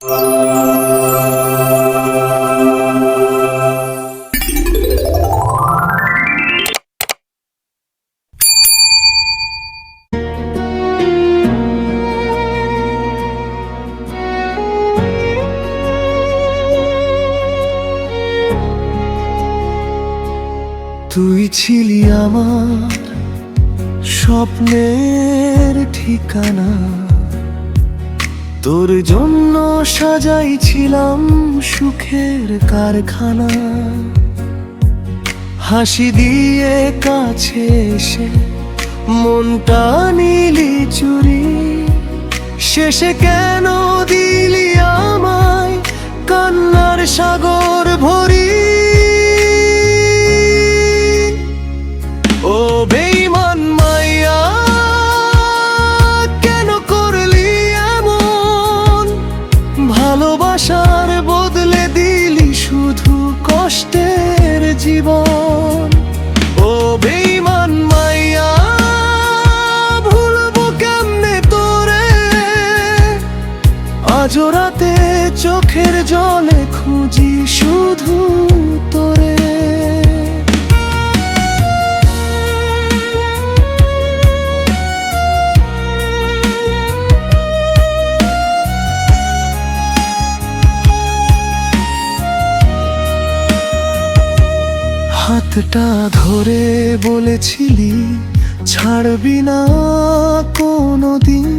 তুই ছিলি আমার স্বপ্নের ঠিকানা, তোর জন্য সাজাইছিলাম সুখের কারখানা। হাসি দিয়ে কাছে এসে মনটা নিলি চুরি, শেষে কেন দিলি আমায় কান্নার সাগর ভরি। ও বেঈমান মাইয়া, কেন করলি এমন? ভালোবাসার বদলে দিলি শুধু কষ্টের জীবন। ও বেঈমান মাইয়া, ভুলবো কেমনে তোরে? আজও রাতে চোখের জলে খুঁজি শুধু তোরে। হাতটা ধরে বলেছিলি ছাড়বি না কোনোদিন,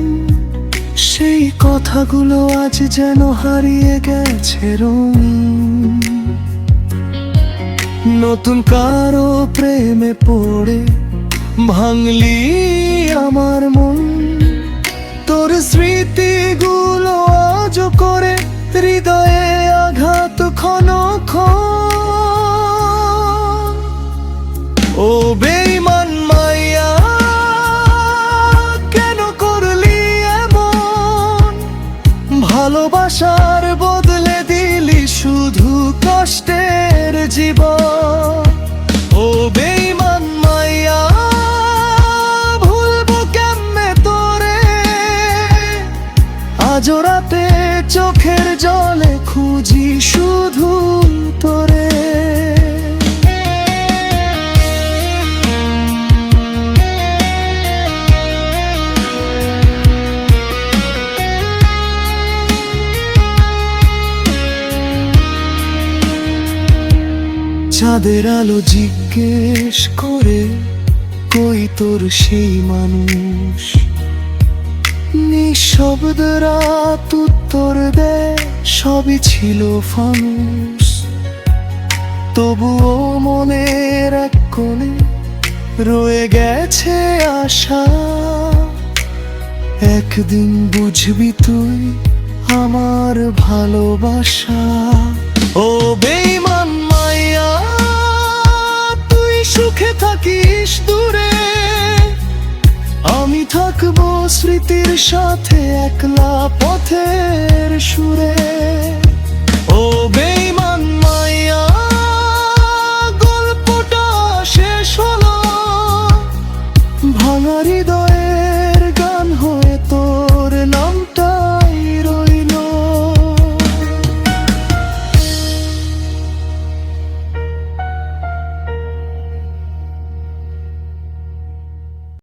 সেই কথাগুলো আজ যেন হারিয়ে গেছে রঙিন। নতুন কারো প্রেমে পড়ে ভাঙলি আমার মন, তোর স্মৃতিগুলো আজও করে হৃদয়ে আঘাত ক্ষণ ক্ষণ। ও বেঈমান মাইয়া, কেন করলি এমন? ভালোবাসার বদলে দিলি শুধু কষ্টের জীবন। ও বেঈমান মাইয়া, ভুলবো কেমনে তোরে? আজও রাতে চোখের জলে খুঁজি শুধু তোরে। চাঁদের আলো জিজ্ঞেস করে কই তোর সেই মানুষ? নিঃশব্দ রাত উত্তর দেয় সবই ছিল ফানুস। তবুও মনের এক কোণে রয়ে গেছে আশা, একদিন বুঝবি তুই আমার ভালোবাসা। ও বেঈমান মাইয়া, তুই সুখে থাকিস দূরে, আমি থাকবো স্মৃতির সাথে একলা পথের সুরে। ও